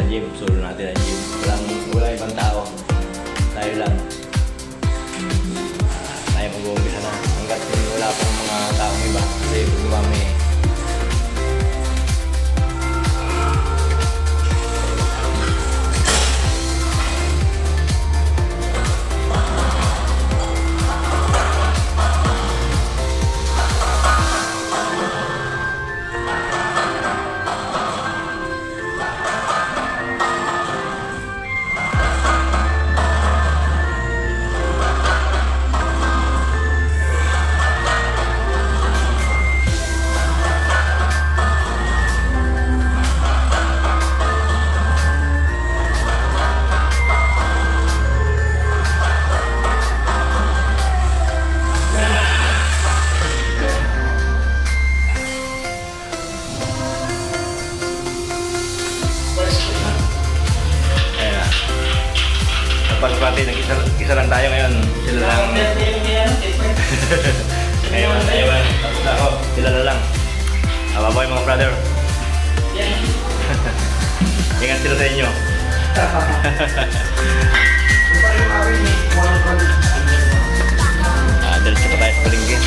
gym. Solo natin ang gym. Wala ibang tao. Tayo lang. Tayo mag-uumpisa na. Hanggat wala pang mga taong iba. Kasi dumami eh. Pati nag-isa lang tayo ngayon. Sila lang. Ngayon, tapos na ako. Sila na lang. Ababoy mga brother. Ingat sila sa inyo. Diretso pa tayo sa palengke.